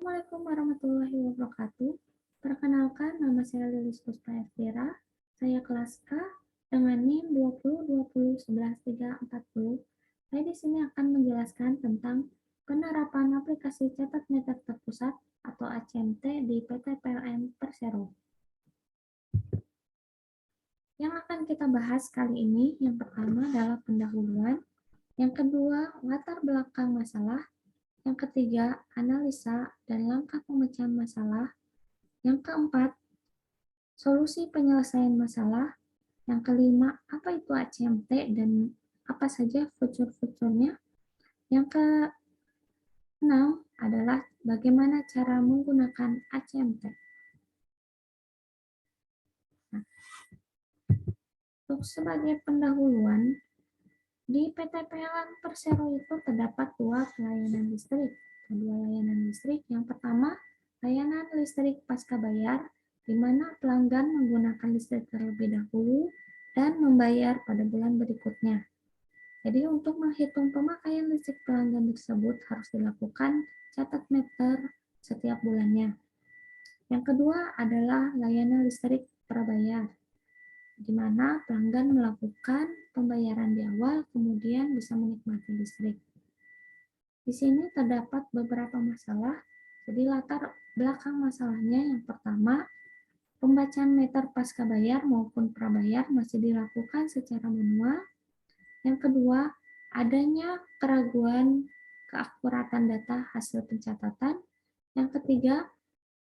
Assalamualaikum warahmatullahi wabarakatuh. Perkenalkan, nama saya Lilis Puspa Elvira. Saya kelas K dengan NIM 2020111340. Saya di sini akan menjelaskan tentang penerapan aplikasi catat meter terpusat atau ACMT di PT PLN Persero. Yang akan kita bahas kali ini, yang pertama adalah pendahuluan, yang kedua latar belakang masalah, yang ketiga analisa dan langkah pemecahan masalah, yang keempat solusi penyelesaian masalah, yang kelima apa itu ACMT dan apa saja fitur-fiturnya, yang keenam adalah bagaimana cara menggunakan ACMT. Nah, untuk sebagai pendahuluan, di PT PLN Persero itu terdapat dua layanan listrik. Kedua layanan listrik, yang pertama layanan listrik pasca bayar, di mana pelanggan menggunakan listrik terlebih dahulu dan membayar pada bulan berikutnya. Jadi untuk menghitung pemakaian listrik pelanggan tersebut harus dilakukan catat meter setiap bulannya. Yang kedua adalah layanan listrik prabayar, di mana pelanggan melakukan pembayaran di awal, kemudian bisa menikmati listrik. Di sini terdapat beberapa masalah, jadi latar belakang masalahnya yang pertama, pembacaan meter pasca bayar maupun prabayar masih dilakukan secara manual. Yang kedua, adanya keraguan keakuratan data hasil pencatatan. Yang ketiga,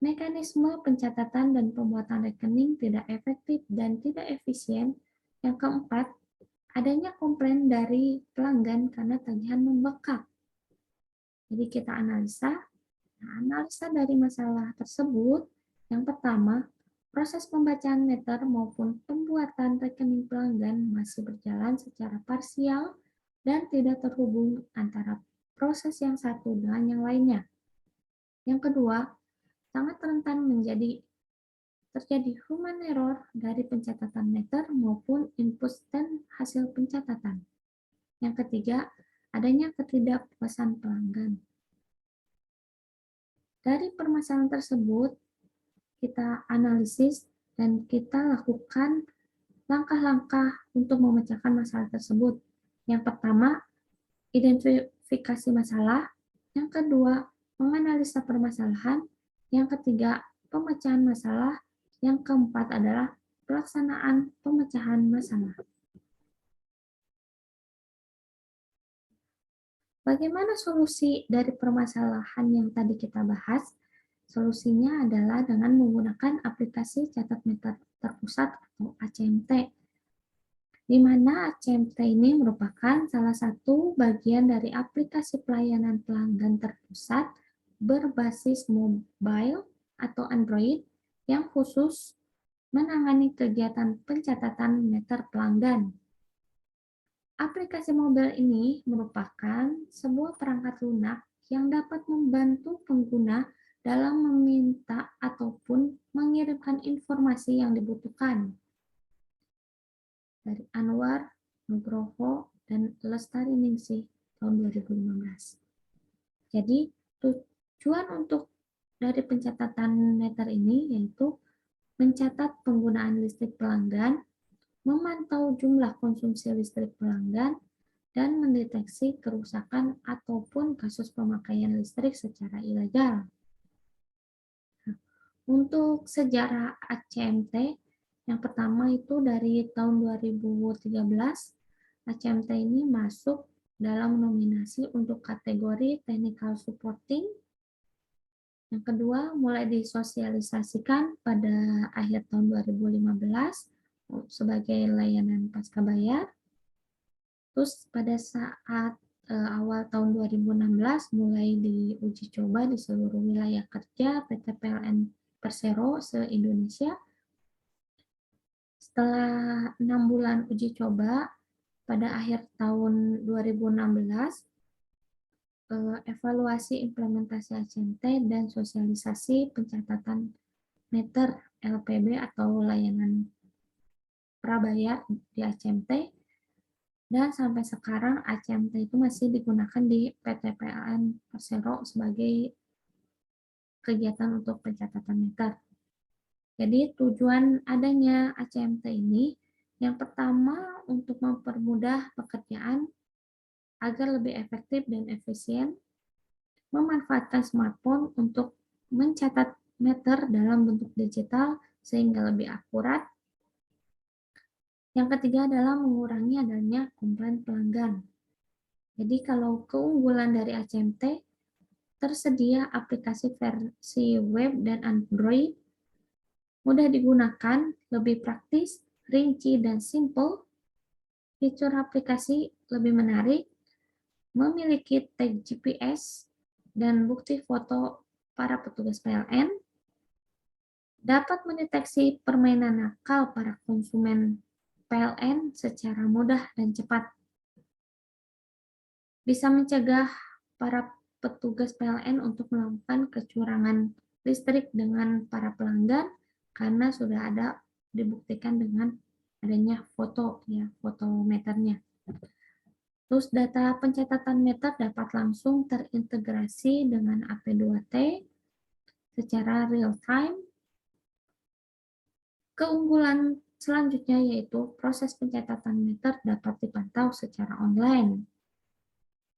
mekanisme pencatatan dan pembuatan rekening tidak efektif dan tidak efisien. Yang keempat, adanya komplain dari pelanggan karena tagihan membengkak. Jadi kita analisa. Nah, analisa dari masalah tersebut, yang pertama, proses pembacaan meter maupun pembuatan rekening pelanggan masih berjalan secara parsial dan tidak terhubung antara proses yang satu dengan yang lainnya. Yang kedua, sangat rentan terjadi human error dari pencatatan meter maupun input dan hasil pencatatan. Yang ketiga, adanya ketidakpuasan pelanggan. Dari permasalahan tersebut, kita analisis dan kita lakukan langkah-langkah untuk memecahkan masalah tersebut. Yang pertama, identifikasi masalah. Yang kedua, menganalisa permasalahan. Yang ketiga, pemecahan masalah. Yang keempat adalah pelaksanaan pemecahan masalah. Bagaimana solusi dari permasalahan yang tadi kita bahas? Solusinya adalah dengan menggunakan aplikasi catat meter terpusat atau ACMT, di mana ACMT ini merupakan salah satu bagian dari aplikasi pelayanan pelanggan terpusat berbasis mobile atau Android yang khusus menangani kegiatan pencatatan meter pelanggan. Aplikasi mobile ini merupakan sebuah perangkat lunak yang dapat membantu pengguna dalam meminta ataupun mengirimkan informasi yang dibutuhkan. Dari Anwar, Nugroho, dan Lestari Ningsih tahun 2015. Jadi, tujuan untuk dari pencatatan meter ini yaitu mencatat penggunaan listrik pelanggan, memantau jumlah konsumsi listrik pelanggan, dan mendeteksi kerusakan ataupun kasus pemakaian listrik secara ilegal. Untuk sejarah ACMT, yang pertama itu dari tahun 2013, ACMT ini masuk dalam nominasi untuk kategori Technical Supporting. Yang kedua, mulai disosialisasikan pada akhir tahun 2015 sebagai layanan pasca bayar. Terus pada saat awal tahun 2016 mulai diuji coba di seluruh wilayah kerja PT PLN Persero se-Indonesia. Setelah 6 bulan uji coba, pada akhir tahun 2016, evaluasi implementasi ACMT dan sosialisasi pencatatan meter LPB atau layanan prabayar di ACMT, dan sampai sekarang ACMT itu masih digunakan di PT PLN Persero sebagai kegiatan untuk pencatatan meter. Jadi tujuan adanya ACMT ini yang pertama untuk mempermudah pekerjaan agar lebih efektif dan efisien, memanfaatkan smartphone untuk mencatat meter dalam bentuk digital sehingga lebih akurat. Yang ketiga adalah mengurangi adanya komplain pelanggan. Jadi kalau keunggulan dari ACMT, tersedia aplikasi versi web dan Android, mudah digunakan, lebih praktis, rinci, dan simple. Fitur aplikasi lebih menarik, memiliki tag GPS dan bukti foto para petugas PLN, dapat mendeteksi permainan nakal para konsumen PLN secara mudah dan cepat, bisa mencegah para petugas PLN untuk melakukan kecurangan listrik dengan para pelanggan karena sudah ada dibuktikan dengan adanya foto ya, foto meternya. Terus data pencatatan meter dapat langsung terintegrasi dengan AP2T secara real time. Keunggulan selanjutnya yaitu proses pencatatan meter dapat dipantau secara online.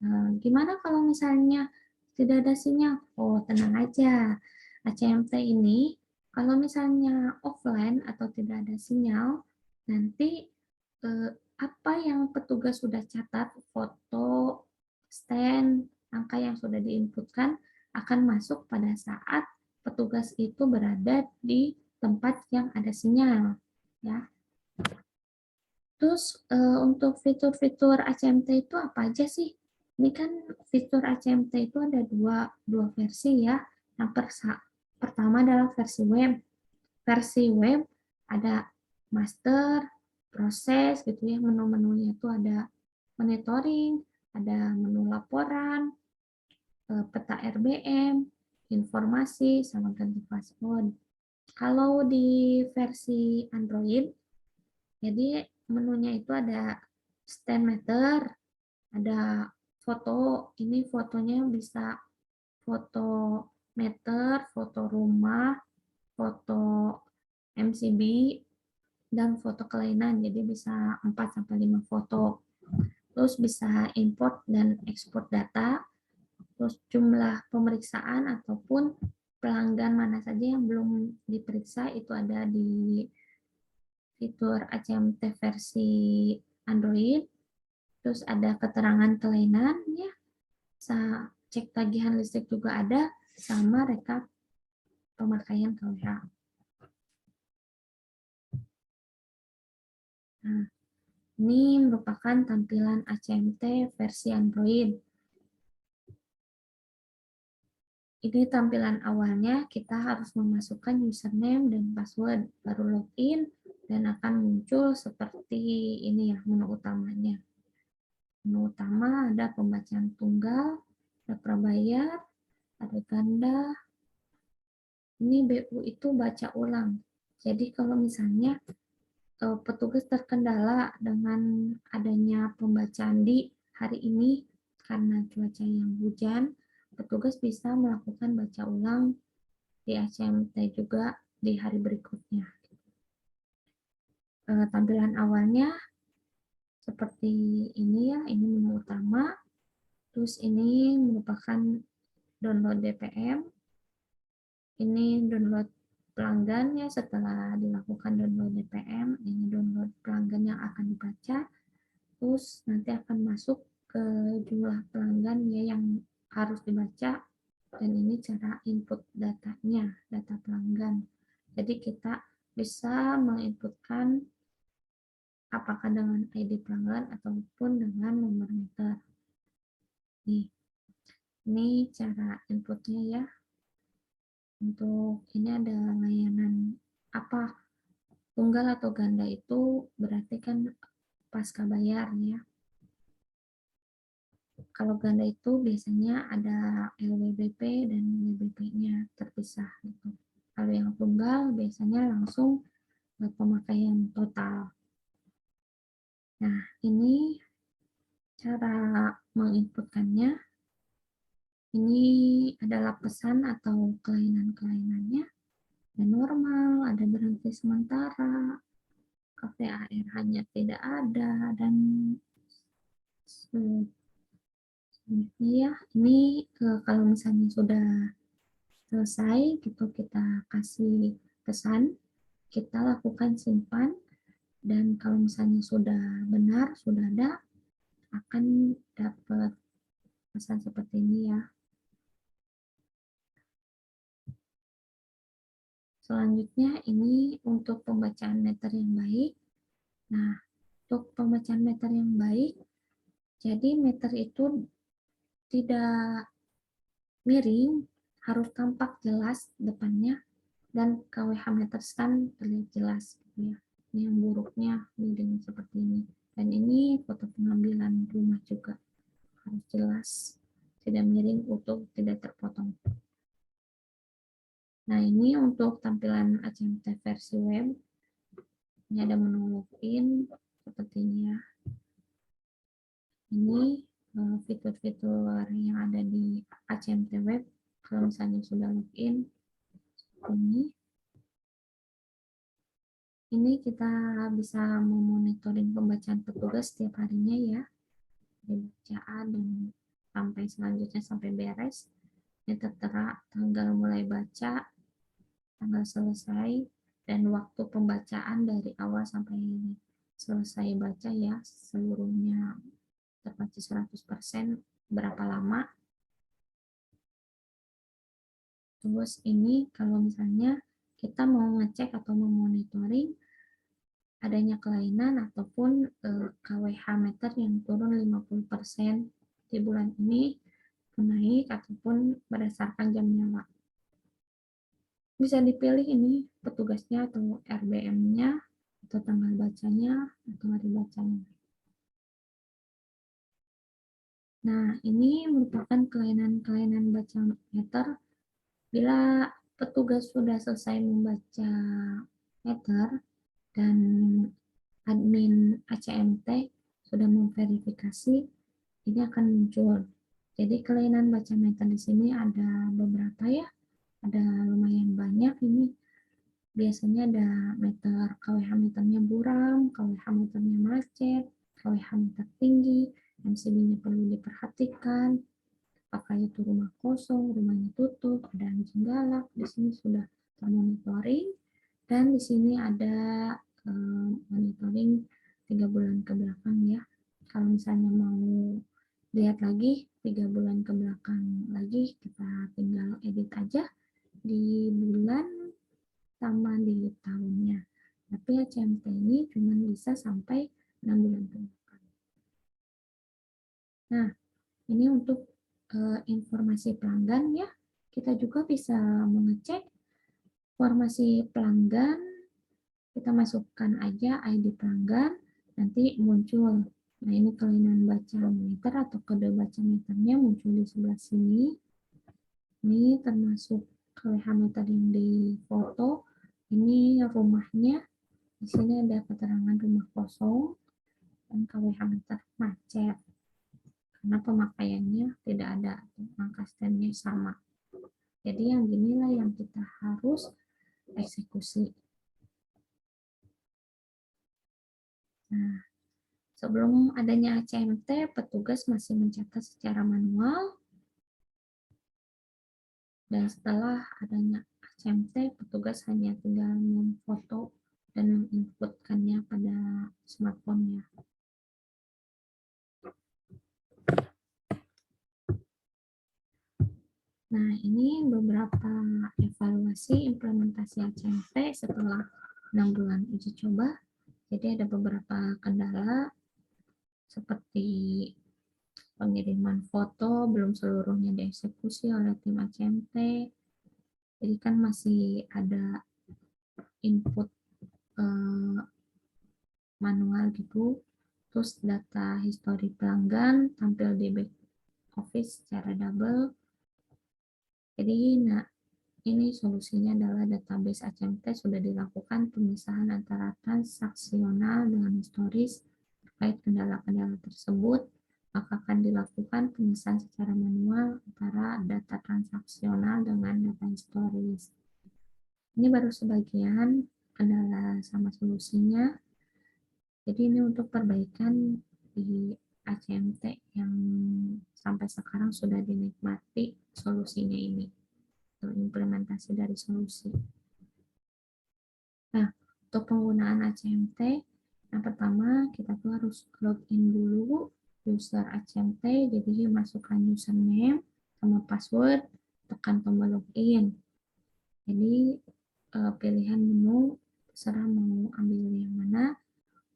Nah, gimana kalau misalnya tidak ada sinyal? Oh, tenang aja. ACMT ini kalau misalnya offline atau tidak ada sinyal, nanti apa yang petugas sudah catat, foto, stand, angka yang sudah diinputkan akan masuk pada saat petugas itu berada di tempat yang ada sinyal, ya. Terus untuk fitur-fitur ACMT itu apa aja sih? Ini kan fitur ACMT itu ada dua versi ya. Yang pertama adalah versi web. Versi web ada master, proses gitu ya. Menu-menunya itu ada monitoring, ada menu laporan, peta RBM, informasi, sama ganti password. Kalau di versi Android, jadi menunya itu ada stand meter, ada foto. Ini fotonya bisa foto meter, foto rumah, foto MCB, dan foto kelainan. Jadi bisa 4 sampai 5 foto. Terus bisa import dan ekspor data. Terus jumlah pemeriksaan ataupun pelanggan mana saja yang belum diperiksa itu ada di fitur ACMT versi Android. Terus ada keterangan kelainan ya, cek tagihan listrik juga ada, sama rekap pemakaian KWH. Nah, ini merupakan tampilan ACMT versi Android. Ini tampilan awalnya, kita harus memasukkan username dan password, baru login, dan akan muncul seperti ini ya, menu utamanya. Menu utama ada pembacaan tunggal, ada prabayar, ada ganda. Ini BU itu baca ulang. Jadi kalau misalnya petugas terkendala dengan adanya pembacaan di hari ini karena cuaca yang hujan, petugas bisa melakukan baca ulang di ACMT juga di hari berikutnya. Tampilan awalnya seperti ini ya, ini menu utama. Terus ini merupakan download DPM. Ini download pelanggannya setelah dilakukan download DPM. Ini download pelanggan yang akan dibaca. Terus nanti akan masuk ke jumlah pelanggan ya yang harus dibaca, dan ini cara input datanya, data pelanggan. Jadi kita bisa menginputkan apakah dengan ID pelanggan ataupun dengan nomor meter. Nih, ini cara inputnya ya. Untuk ini ada layanan apa, tunggal atau ganda itu berarti kan pasca bayar ya. Kalau ganda itu biasanya ada LWBP dan WBP-nya terpisah gitu. Kalau yang tunggal biasanya langsung pemakaian total. Nah, ini cara menginputkannya. Ini adalah pesan atau kelainan-kelainannya. Ada normal, ada berhenti sementara, kafe air hanya tidak ada, dan ya ini kalau misalnya sudah selesai gitu kita kasih pesan, kita lakukan simpan, dan kalau misalnya sudah benar, sudah ada, akan dapat pesan seperti ini ya. Selanjutnya ini untuk pembacaan meter yang baik. Nah, untuk pembacaan meter yang baik, jadi meter itu tidak miring, harus tampak jelas depannya, dan KWH meter stand terlihat jelas gitu ya. Ini yang buruknya miring seperti ini. Dan ini foto pengambilan rumah juga harus jelas, tidak miring, utuh, tidak terpotong. Nah, ini untuk tampilan ACMT versi web. Ini ada menu login seperti ini ya. Ini fitur-fitur yang ada di ACMT web. Kalau misalnya sudah login, ini kita bisa memonitoring pembacaan petugas setiap harinya ya. Bacaan dan sampai selanjutnya sampai beres. Ini tertera tanggal mulai baca, tanggal selesai, dan waktu pembacaan dari awal sampai selesai baca ya, seluruhnya terbaca 100%, berapa lama. Terus ini kalau misalnya kita mau ngecek atau memonitoring adanya kelainan ataupun KWH meter yang turun 50% di bulan ini, naik ataupun berdasarkan jam nyala. Bisa dipilih ini petugasnya atau RBM-nya atau tanggal bacanya atau hari bacanya. Nah, ini merupakan kelainan-kelainan baca meter. Bila petugas sudah selesai membaca meter dan admin ACMT sudah memverifikasi, ini akan muncul. Jadi kelainan baca meter di sini ada beberapa ya, ada lumayan banyak ini. Biasanya ada meter KWH meternya buram, KWH meternya macet, KWH meter tinggi, MCB-nya perlu diperhatikan, apakah itu rumah kosong, rumahnya tutup, ada anjing galak, di sini sudah termonitoring, dan di sini ada monitoring 3 bulan ke belakang ya. Kalau misalnya mau lihat lagi 3 bulan ke belakang lagi, kita tinggal edit aja di bulan sama di tahunnya. Tapi ACMT ini cuma bisa sampai 6 bulan ke belakang. Nah, ini untuk informasi pelanggan ya. Kita juga bisa mengecek informasi pelanggan. Kita masukkan aja ID pelanggan, nanti muncul. Nah, ini kelainan baca meter atau kode baca meternya muncul di sebelah sini. Ini termasuk KWH meter yang di foto. Ini rumahnya. Di sini ada keterangan rumah kosong dan KWH meter macet. Karena pemakaiannya tidak ada, angka standnya sama. Jadi yang inilah yang kita harus eksekusi. Nah, sebelum adanya ACMT, petugas masih mencatat secara manual. Dan setelah adanya ACMT, petugas hanya tinggal memfoto dan menginputkannya pada smartphone-nya. Nah, ini beberapa evaluasi implementasi ACMT setelah 6 bulan uji coba. Jadi ada beberapa kendala seperti pengiriman foto belum seluruhnya dieksekusi oleh tim ACMT. Jadi kan masih ada input manual gitu. Terus data histori pelanggan tampil di back office secara double. Jadi ini solusinya adalah database ACMT sudah dilakukan pemisahan antara transaksional dengan historis. Terkait kendala-kendala tersebut, maka akan dilakukan pemisahan secara manual antara data transaksional dengan data historis. Ini baru sebagian adalah sama solusinya. Jadi ini untuk perbaikan di ACMT yang sampai sekarang sudah dinikmati solusinya ini, implementasi dari solusi. Nah, untuk penggunaan ACMT, yang pertama kita tuh harus login dulu user ACMT, jadi masukkan username sama password, tekan tombol login. Jadi pilihan menu terserah mau ambil yang mana.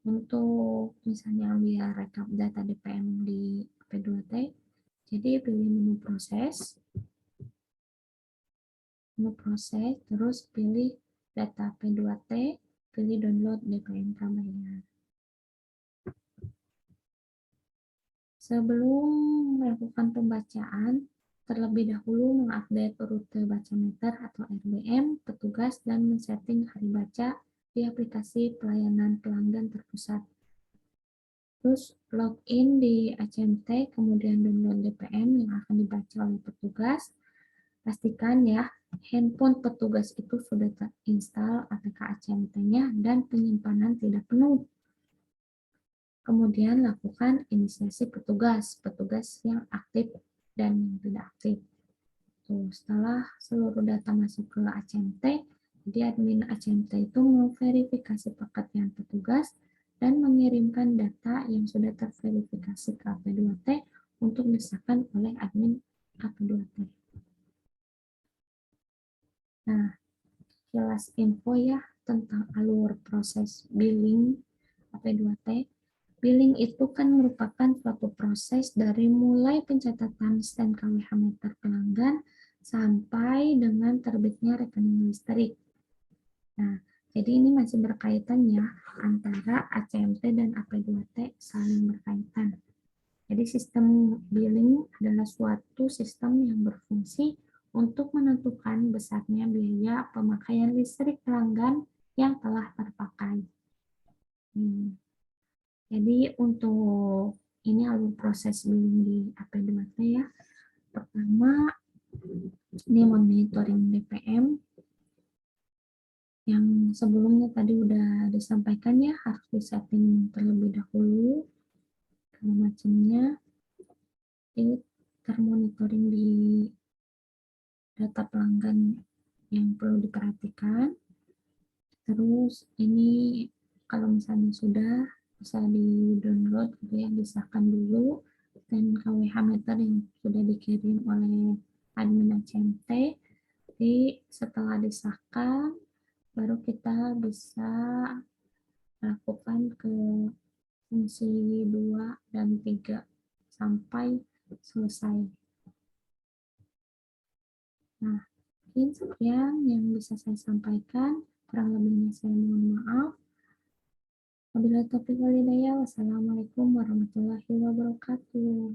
Untuk misalnya ambil rekap data DPM di P2T, jadi pilih menu proses, terus pilih data P2T, pilih download DPM prabayar. Sebelum melakukan pembacaan, terlebih dahulu mengupdate rute baca meter atau RBM petugas dan men-setting hari baca di aplikasi pelayanan pelanggan terpusat. Terus login di ACMT, kemudian download DPM yang akan dibaca oleh petugas. Pastikan ya, handphone petugas itu sudah terinstall APK ACMT-nya dan penyimpanan tidak penuh. Kemudian lakukan inisiasi petugas yang aktif dan yang tidak aktif. Setelah seluruh data masuk ke ACMT, jadi admin ACMT itu memverifikasi paket yang petugas dan mengirimkan data yang sudah terverifikasi ke AP2T untuk disahkan oleh admin AP2T. Nah, jelas info ya tentang alur proses billing AP2T. Billing itu kan merupakan suatu proses dari mulai pencatatan STNK KWH meter pelanggan sampai dengan terbitnya rekening listrik. Nah, jadi ini masih berkaitan ya antara ACMT dan AP2T saling berkaitan. Jadi sistem billing adalah suatu sistem yang berfungsi untuk menentukan besarnya biaya pemakaian listrik pelanggan yang telah terpakai. Jadi untuk ini alur proses billing di AP2T ya. Pertama, ini monitoring DPM yang sebelumnya tadi udah disampaikan ya, harus disetting terlebih dahulu segala macamnya. Ini termonitoring di data pelanggan yang perlu diperhatikan. Terus ini kalau misalnya sudah bisa di-download gitu ya, disahkan dulu dan KWH meter yang sudah dikirim oleh admin ACMT. Jadi setelah disahkan baru kita bisa lakukan ke fungsi 2 dan 3 sampai selesai. Nah, mungkin sekian yang bisa saya sampaikan. Kurang lebihnya saya mohon maaf. Wabillahi taufiq wal hidayah. Wassalamualaikum warahmatullahi wabarakatuh.